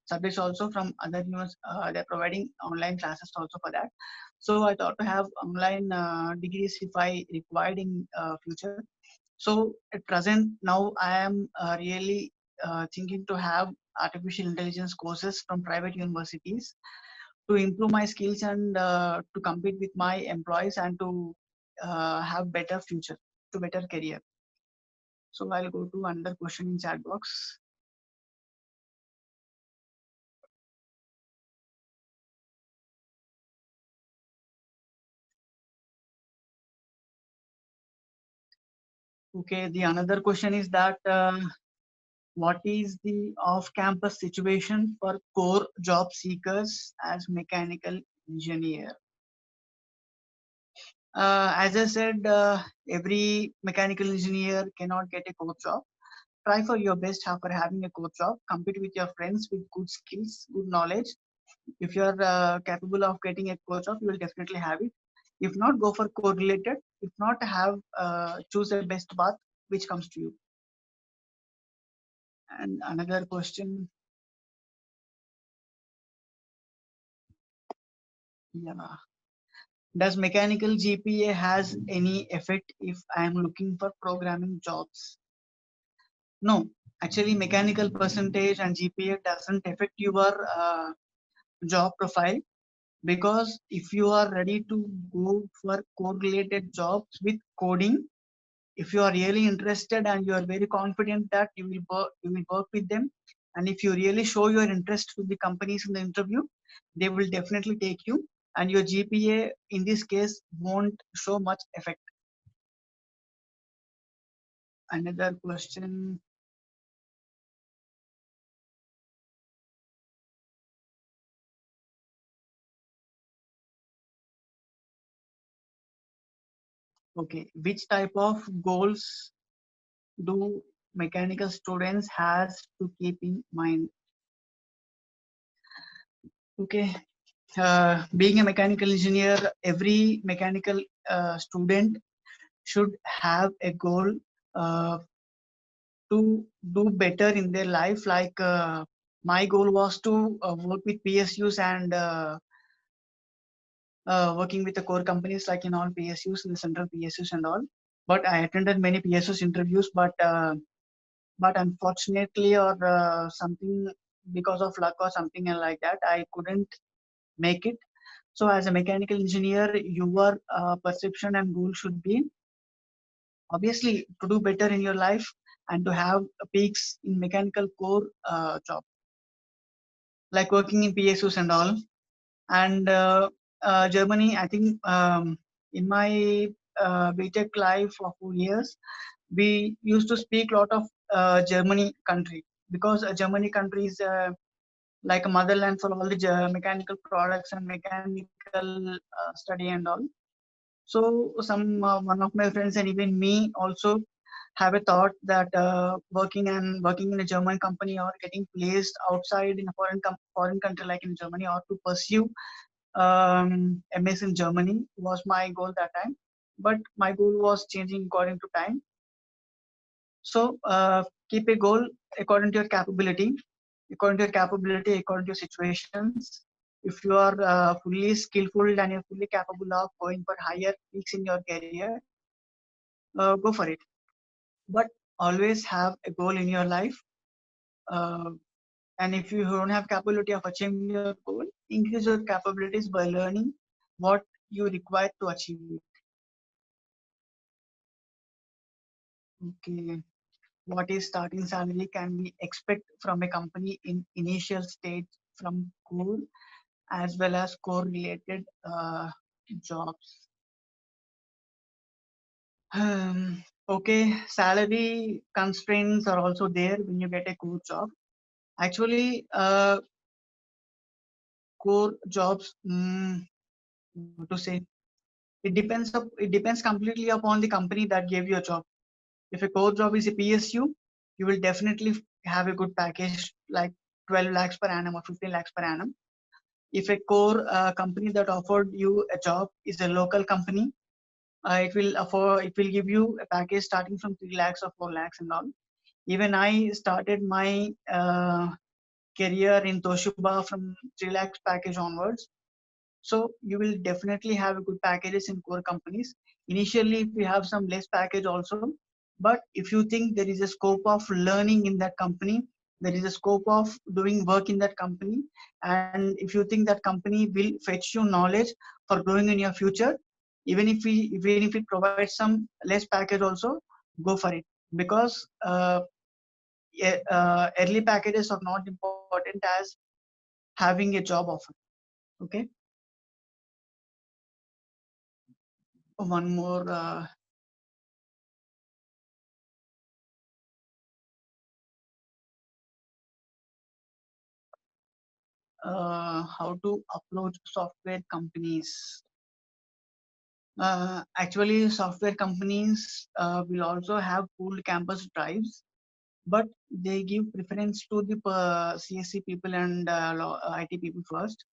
subjects also from other they're providing online classes also for that. So I thought to have online degrees if I required in future. So at present now I am really thinking to have artificial intelligence courses from private universities to improve my skills and to compete with my employees and to have better future, to better career. So I'll go to another question in chat box. Okay, the another question is that what is the off-campus situation for core job seekers as mechanical engineer? As I said, every mechanical engineer cannot get a core job. Try for your best for having a core job. Compete with your friends with good skills, good knowledge. If you are capable of getting a core job, you will definitely have it. If not, go for core related. If not, have choose a best path which comes to you. And another question. Yeah. Does mechanical GPA has any effect if I am looking for programming jobs? No, actually mechanical percentage and GPA doesn't affect your job profile, because if you are ready to go for correlated jobs with coding, if you are really interested and you are very confident that you will work with them, and if you really show your interest to the companies in the interview, they will definitely take you, and your GPA in this case won't show much effect. Another question. Okay, which type of goals do mechanical students has to keep in mind? Okay, being a mechanical engineer, every mechanical student should have a goal uh, to do better in their life. Like my goal was to work with PSUs and working with the core companies like in all PSUs, in the central PSUs and all. But I attended many PSUs interviews, but unfortunately or something, because of luck or something like that, I couldn't make it. So as a mechanical engineer, your perception and goal should be obviously to do better in your life and to have peaks in mechanical core job, like working in PSUs and all. And Germany, I think in my BTech life of 4 years, we used to speak a lot of Germany country, because Germany country is like a motherland for all the mechanical products and mechanical study and all. So some one of my friends and even me also have a thought that working in a German company or getting placed outside in a foreign country like in Germany, or to pursue MS in Germany was my goal that time. But my goal was changing according to time. So keep a goal according to your capability, according to your situations. If you are fully skillful and you're fully capable of going for higher peaks in your career, go for it. But always have a goal in your life. Uh, and if you don't have capability of achieving your goal, increase your capabilities by learning what you require to achieve it. Okay. What is starting salary can we expect from a company in initial stage from core as well as core related jobs? Okay, salary constraints are also there when you get a core job. Actually, core jobs, what to say, it depends completely upon the company that gave you a job. If a core job is a PSU, you will definitely have a good package like 12 lakhs per annum or 15 lakhs per annum. If a core company that offered you a job is a local company, it will give you a package starting from 3 lakhs or 4 lakhs and all. Even I started my career in Toshiba from 3 lakhs package onwards. So you will definitely have a good packages in core companies. Initially, we have some less package also, but if you think there is a scope of learning in that company, there is a scope of doing work in that company, and if you think that company will fetch you knowledge for growing in your future, even if it provides some less package also, go for it, because early packages are not important as having a job offer. Okay. One more how to approach software companies. Actually, software companies will also have pooled campus drives, but they give preference to the CSC people and IT people first.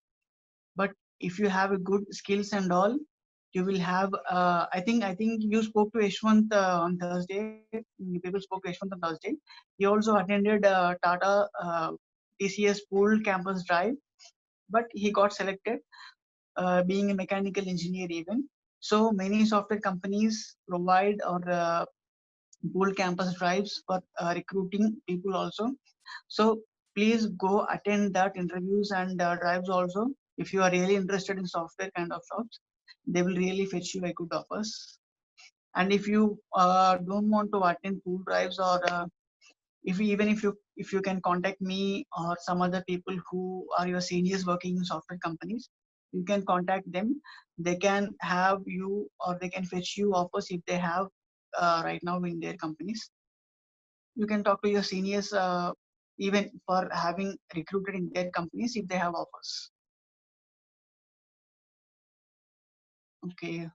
But if you have a good skills and all, you will have. I think you spoke to Yashwant on Thursday. You people spoke to Yashwant on Thursday. He also attended Tata TCS pooled campus drive, but he got selected being a mechanical engineer even. So many software companies provide or pooled campus drives for recruiting people also. So please go attend that interviews and drives also. If you are really interested in software kind of jobs, they will really fetch you a good offers. And if you don't want to attend pool drives or if you can contact me or some other people who are your seniors working in software companies, you can contact them. They can have you or they can fetch you offers if they have right now in their companies. You can talk to your seniors even for having recruited in their companies if they have offers. Okay,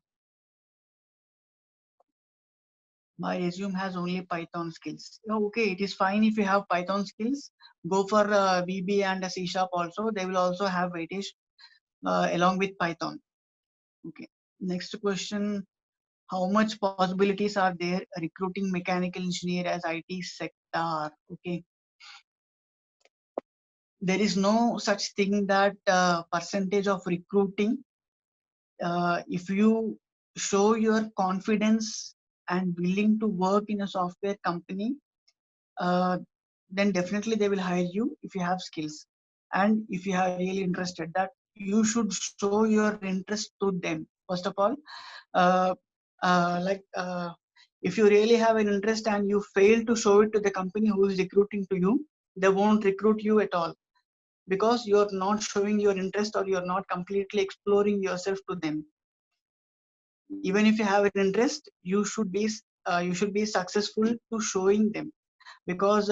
my resume has only Python skills. Okay, it is fine if you have Python skills. Go for VB and C Sharp also. They will also have weightage along with Python. Okay. Next question. How much possibilities are there recruiting mechanical engineer as IT sector? Okay. There is no such thing that percentage of recruiting. If you show your confidence and willing to work in a software company, uh, then definitely they will hire you if you have skills. And if you are really interested, that you should show your interest to them. First of all, uh, like if you really have an interest and you fail to show it to the company who is recruiting to you, they won't recruit you at all because you're not showing your interest or you're not completely exploring yourself to them. Even if you have an interest, you should be successful to showing them because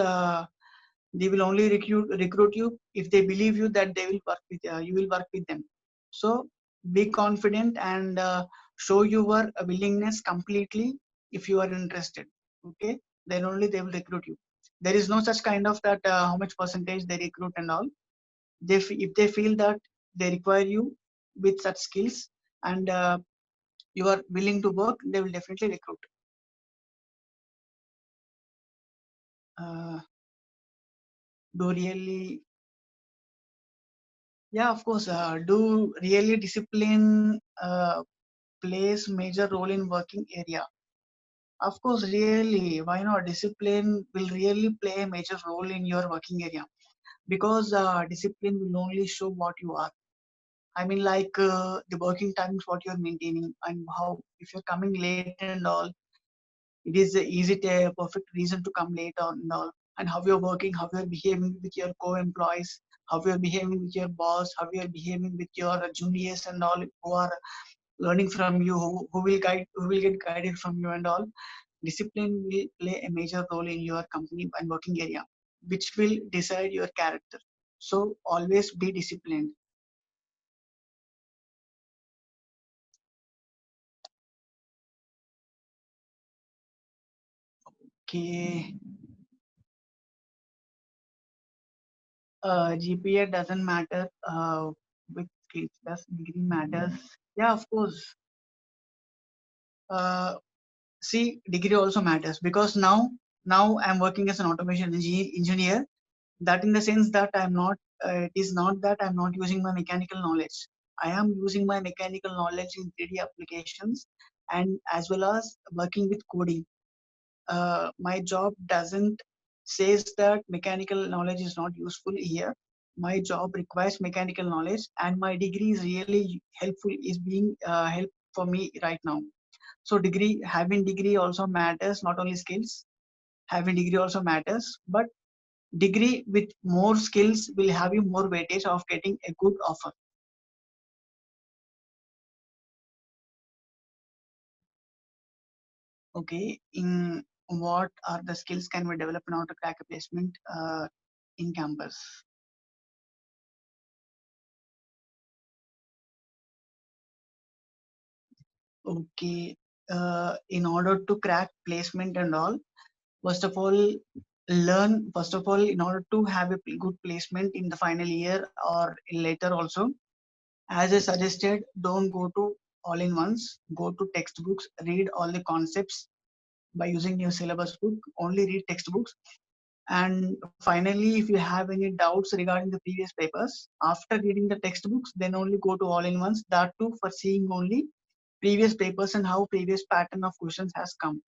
they will only recruit you if they believe you that they will work with you will work with them. So be confident and show your willingness completely if you are interested. Okay, then only they will recruit you. There is no such kind of that how much percentage they recruit and all. If they feel that they require you with such skills and you are willing to work, they will definitely recruit. uh, do really Yeah, of course. Do really discipline plays major role in working area? Of course, really. Why not? Discipline will really play a major role in your working area because discipline will only show what you are. I mean, like the working times, what you're maintaining, and how if you're coming late and all, it is easy to a perfect reason to come late on and all. And how you're working, how you're behaving with your co-employees, how you're behaving with your boss, how you're behaving with your juniors and all who are learning from you, who will get guided from you and all. Discipline will play a major role in your company and working area, which will decide your character. So always be disciplined. Okay. GPA doesn't matter. With skills, does degree matters? Yeah, of course. Uh, See, degree also matters because now I'm working as an automation engineer. That in the sense that I'm not. It is not that I'm not using my mechanical knowledge. I am using my mechanical knowledge in 3D applications and as well as working with coding. My job doesn't says that mechanical knowledge is not useful here. My job requires mechanical knowledge, and my degree is really helpful. Is being help for me right now. So having degree also matters. Not only skills, having degree also matters. But degree with more skills will have you more weightage of getting a good offer. Okay, in what are the skills can we develop in order to crack a placement in campus? Okay. In order to crack placement and all, first of all, in order to have a good placement in the final year or later also, as I suggested, don't go to all in ones, go to textbooks, read all the concepts by using your syllabus book, only read textbooks. And finally, if you have any doubts regarding the previous papers, after reading the textbooks, then only go to all in ones, that too for seeing only previous papers and how previous pattern of questions has come.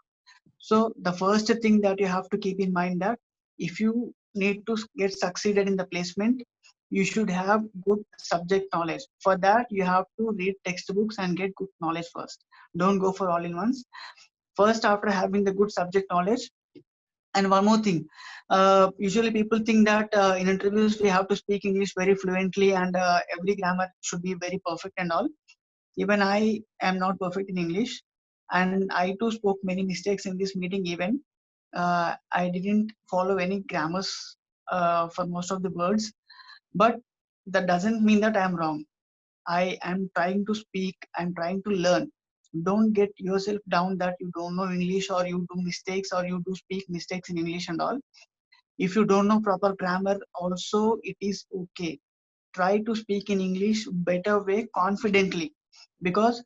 So the first thing that you have to keep in mind that if you need to get succeeded in the placement, you should have good subject knowledge. For that, you have to read textbooks and get good knowledge first. Don't go for all in ones. First, after having the good subject knowledge, and one more thing, usually people think that in interviews we have to speak English very fluently and every grammar should be very perfect and all. Even I am not perfect in English, and I too spoke many mistakes in this meeting. Even I didn't follow any grammars for most of the words, but that doesn't mean that I am wrong. I am trying to speak. I'm trying to learn. Don't get yourself down that you don't know English or you do mistakes or you do speak mistakes in English and all. If you don't know proper grammar, also it is okay. Try to speak in English better way confidently, because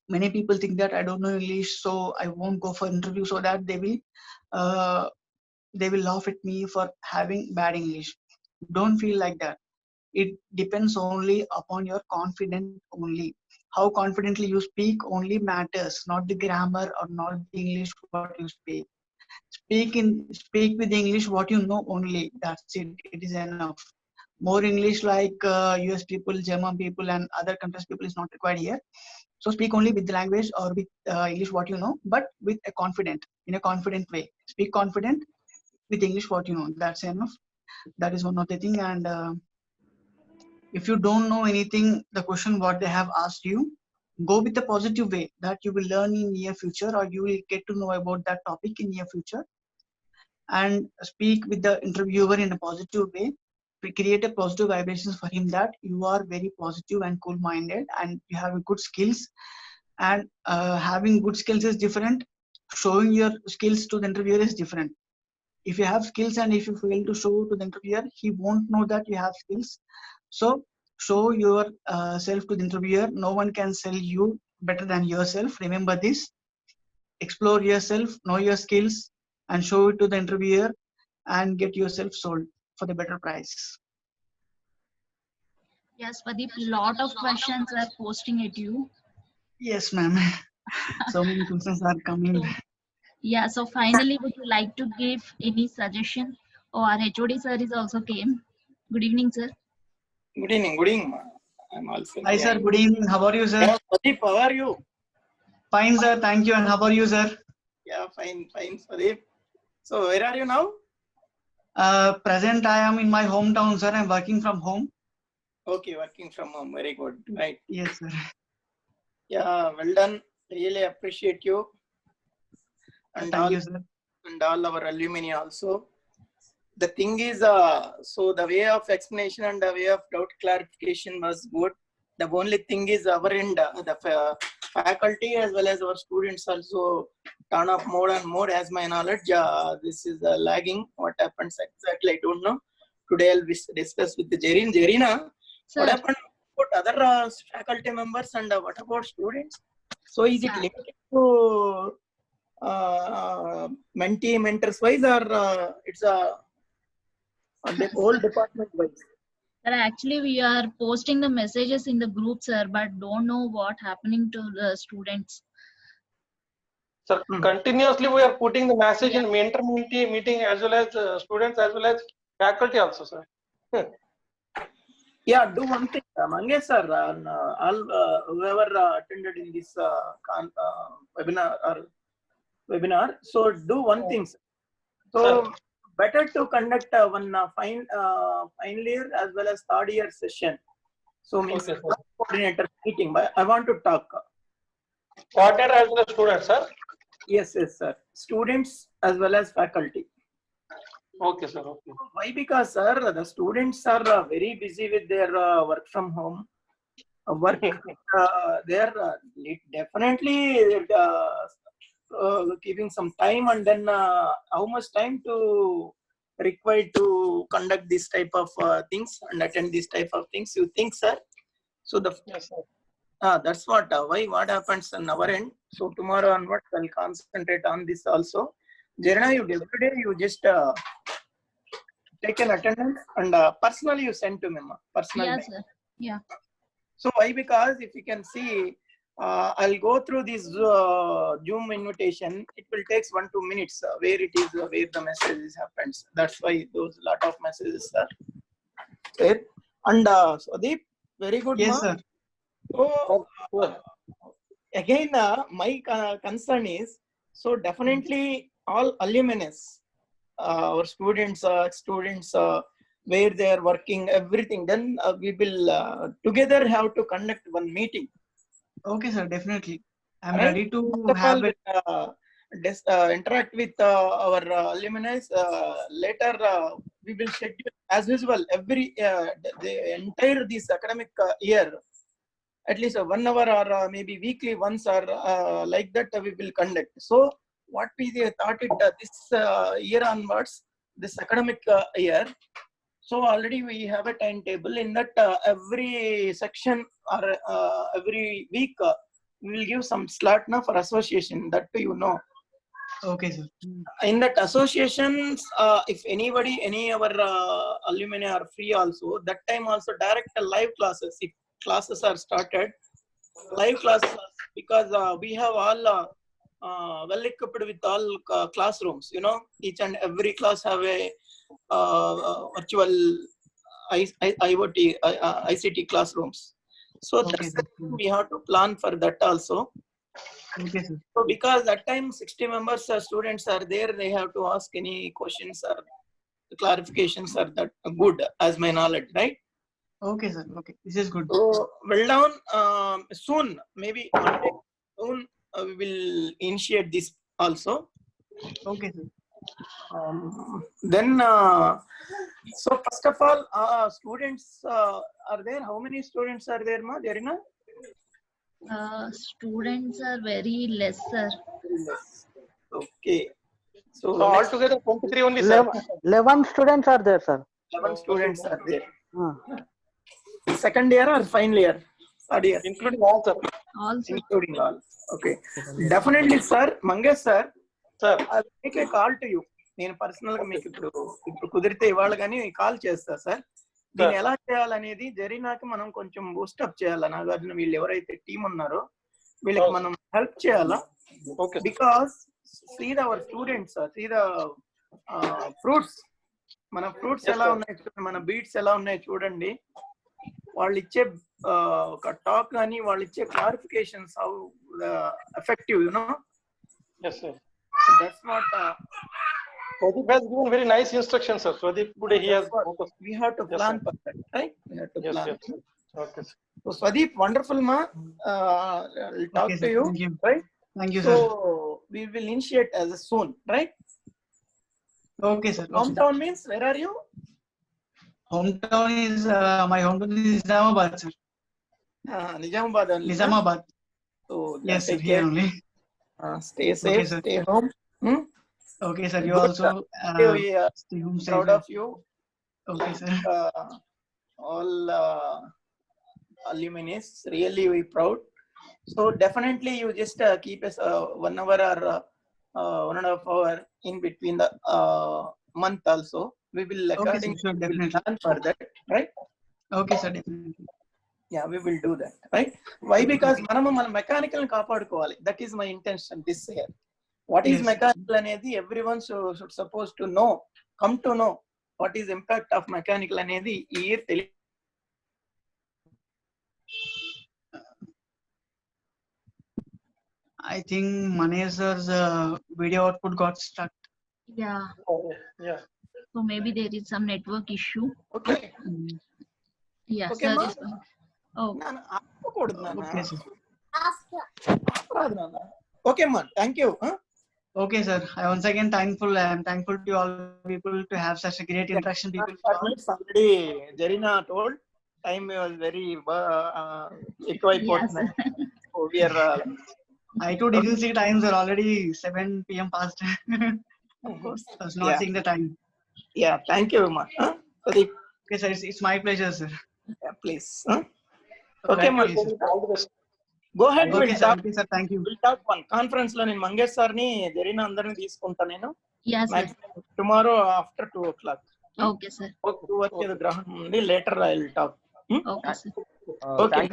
many people think that I don't know English, so I won't go for interview, so that uh, they will laugh at me for having bad English. Don't feel like that. It depends only upon your confidence only. How confidently you speak only matters, not the grammar or not the English what you speak. Speak with English what you know only. That's it. It is enough. More English like US people, German people, and other countries people is not required here. So speak only with the language or with English what you know, but with a in a confident way. Speak confident with English what you know. That's enough. That is one of the thing. And if you don't know anything, the question what they have asked you, go with the positive way that you will learn in near future or you will get to know about that topic in near future, and speak with the interviewer in a positive way. Create a positive vibrations for him that you are very positive and cool minded and you have good skills. And having good skills is different, showing your skills to the interviewer is different. If you have skills and if you fail to show to the interviewer, he won't know that you have skills. So show your self to the interviewer. No one can sell you better than yourself. Remember this. Explore yourself, know your skills, and show it to the interviewer and get yourself sold for the better price. Yes, Pradeep, lot of questions are posting at you. Yes, ma'am. So many questions are coming. So, yeah, so finally, would you like to give any suggestion? Oh, our HOD sir is also came. Good evening, sir. Good evening, good evening. I'm also Hi, sir. here. Good evening. How are you, sir? Yeah, Pradeep, how are you? Fine, sir. Thank you. And how are you, sir? Yeah, fine, Pradeep. So, where are you now? Present, I am in my hometown, sir. I'm working from home. Okay, working from home. Very good. Right. Yes, sir. Yeah, well done. Really appreciate you. And Thank all, you, sir. and all our alumni also. The thing is, so the way of explanation and the way of doubt clarification was good. The only thing is our end, the faculty as well as our students also turn up more and more. As my knowledge, this is lagging. What happens exactly, I don't know. Today I'll discuss with the Jerina. What Sir, happened about other faculty members and what about students? So is it Yeah. limited to mentee mentors wise or it's a the whole department wise? sir, actually we are posting the messages in the group, sir, but don't know what happening to the students. Sir, continuously we are putting the message in mentor-mentee meeting as well as students as well as faculty also, sir. Yeah, do one thing, Mangesh sir, and all whoever attended in this webinar. So do one thing, sir. So Sir. better to conduct one final year as well as third year session. So means Okay, sir. coordinator meeting. But I want to talk. Coordinator as well as students, sir. Yes, sir. Students as well as faculty. Okay, sir. Okay. Why? Because, sir, the students are very busy with their work from home. work. They are definitely keeping some time, and then how much time to required to conduct this type of things and attend this type of things, you think, sir? So the Yes, sir. that's what what happens on our end. So tomorrow onwards I'll concentrate on this also. Jarina, you every day you just take an attendance and personally you send to me, personal Yeah, mail. sir. Yeah. So why? Because if you can see, I'll go through this Zoom invitation. It will take 1-2 minutes where it is where the messages happens. That's why those lot of messages are there. And Sudeep, very good. Yes, Ma. sir. So Sure. again, my concern is, so definitely all alumni, our students, where they are working, everything. Then we will together have to conduct one meeting. Okay, sir. Definitely. I'm Right? ready to First of all, have it. interact with our alumni. Later, we will schedule as usual every the entire this academic year. At least 1 hour or maybe weekly once or like that we will conduct. So what we thought it this year onwards, this academic year. So already we have a timetable in that every section or every week we will give some slot now for association, that you know. Okay, sir. In that associations, if anybody, any our alumni are free also, that time also direct live classes. If classes are started, live classes, because we have all well equipped with all classrooms. You know, each and every class have a virtual IoT, ICT classrooms. So Okay, that's sir. the thing we have to plan for that also. Okay, sir. So because that time 60 members students are there, they have to ask any questions or clarifications are that good as my knowledge, right? Okay, sir. Okay. This is good. So well down, soon, maybe one day soon we will initiate this also. Okay, sir. Then so first of all, students are there. How many students are there, ma, Jarina? Students are very less, sir. Okay. So So next altogether 23 only, sir. 11 students are there, sir. 11 students are there. Ah. Second year or final year? Third year? Including all, sir. Also, Including all. Okay. Definitely, sir. Mangesh, sir. Sir. I'll make a call to you. నేను personal గా మీకు ఇప్పుడు కుదిరితే ఇవాళ కానీ call చేస్తా sir. దీన్ని ఎలా చేయాలనేది జరీనాకి మనం కొంచెం బూస్టప్ చేయాలా, నాగార్జున వీళ్ళు ఎవరైతే టీం ఉన్నారో వీళ్ళకి మనం హెల్ప్ చేయాలా. Because see the our students, see the fruits, మన ఫ్రూట్స్ ఎలా ఉన్నాయి చూడండి, మన బీట్స్ ఎలా ఉన్నాయి చూడండి. వాళ్ళు ఇచ్చే ఒక టాక్ కానీ వాళ్ళు ఇచ్చే clarifications how effective, you know. Yes, sir. That's what Pradeep has given very nice instructions, sir. Pradeep today he has. We have to plan for that, right? We have to plan. Yes, sir. Okay, sir. So Swadeep, wonderful, ma. I'll talk Okay, to sir. you, Thank you. right? Thank you, So sir. we will initiate as a soon, right? Okay, sir. Okay. Hometown means where are you? Hometown is my hometown is Nizamabad, sir. Nizamabad only. Nizamabad. So Yes, sir. take Here care. only. Stay safe. Okay, sir. Stay home. Okay, sir. You Good, also we are stay home safe. proud Sir. of you. Okay, sir. All alumni, really we proud. So definitely you just keep us 1 hour or 1.5 hour in between the month also. We will accordingly sure, definitely. plan for that, right? Okay, sir. Definitely. Yeah, we will do that, right? Why? Because మనము మన mechanical ని కాపాడుకోవాలి. That is my intention this year. What is Yes. mechanical అనేది everyone should supposed to know, come to know what is impact of mechanical అనేది ఈ year తెలియ. I think Manesh sir's video output got stuck. yeah. Oh, yeah. So maybe there is some network issue. Okay. Yeah, Okay, sir ma? is. Oh, ನಾನು ಆಪಕೂಡದು ನಾನು. Okay, sir. ಆಪರಾದು ನಾನು. Okay, man. Thank you. Okay, sir. I once again thankful. I am thankful to all people to have such a great interaction. People. Already Jarina told. time was very Yes. so we are I too didn't see times are already 7 p.m. past. of course. I was not Yeah. seeing the time. Yeah. Thank you, Ma. Pradeep, Okay, sir. It's my pleasure, sir. yeah, please. Okay, Thank Ma. you, Swadip. All the best. Go ahead. Okay, We'll sir. talk. Okay, sir. Thank you. We'll talk one conference లో నేను Mangesh sir ని జరిగిన అందరిని తీసుకుంటా నేను Yes, sir. Tomorrow after 2 o'clock. Okay, sir. 2 వరకు ఏదో గ్రహం ఉంది later I will talk. Okay, sir. Okay.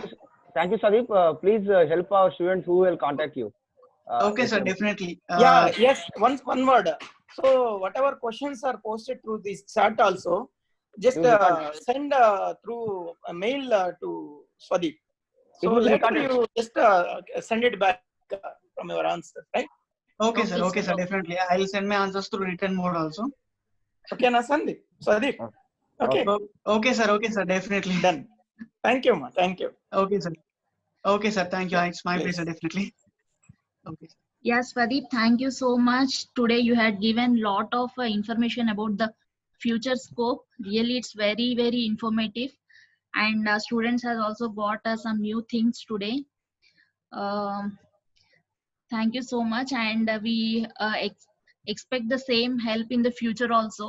Thank you, Swadip. Please help our students who will contact you. Okay, sir. Definitely. Yeah, yes, one word. So whatever questions are posted through this chat also, just You record. send through a mail to Swadip. It So will be later recorded. you just send it back from your answer, right? Okay, sir. Okay, Okay, sir. sir. Definitely. I'll send my answers through written mode also. Okay, na Sandeep? Swadip? Okay, Okay, sir. Okay, sir. Definitely. done. Thank you, ma. Thank you. Okay, sir. Okay, sir. Thank you. It's my Please. pleasure. Definitely. Okay. Yes, Pradeep, thank you so much. Today you had given lot of information about the future scope. Really, it's very, very informative. And students has also got some new things today. Thank you so much. And we expect the same help in the future also.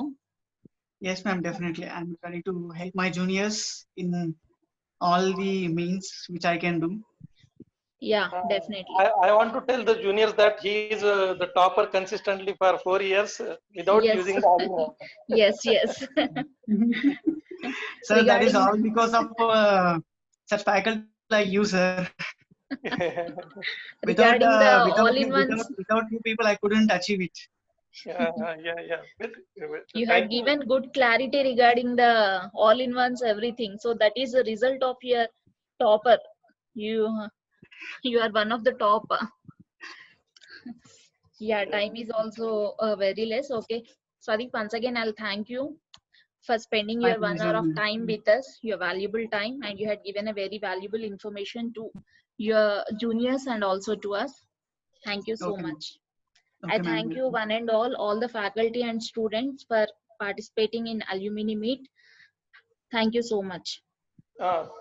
Yes, ma'am. Definitely. I'm ready to help my juniors in all the means which I can do. Yeah, definitely. I want to tell the juniors that he is the topper consistently for 4 years without Yes. using the all-in-one. Yes, yes. Sir, that is Regarding- all because of such faculty like you, sir. Without Regarding the without all-in-ones, without you people, I couldn't achieve it. Yeah. you had given good clarity regarding the all-in-ones, everything. So that is the result of your topper. You are one of the top. Yeah, time is also very less. Okay, Sadiq, once again, I'll thank you for spending My your 1 hour of pleasure. time with us, your valuable time, and you had given a very valuable information to your juniors and also to us. Thank you so Okay, ma'am. much. Okay, I ma'am. thank you one and all the faculty and students for participating in alumni meet. Thank you so much.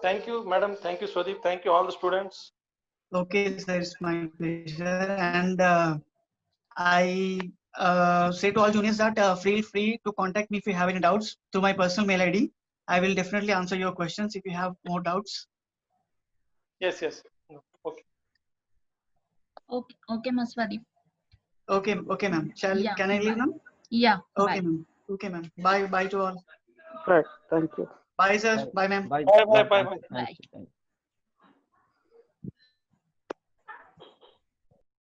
Thank you, madam. Thank you, Swadip. Thank you, all the students. Okay, sir, it's my pleasure. And I say to all juniors that feel free to contact me if you have any doubts through my personal mail ID. I will definitely answer your questions if you have more doubts. Yes. Okay. Okay, Maswadi. Okay, ma'am. Yeah, Can I leave bye. now? Yeah. Okay, Bye. ma'am. Okay, ma'am. Bye to all. Right. Thank you. Bye, sir. Bye, ma'am. Bye. Bye. Bye. Thank you.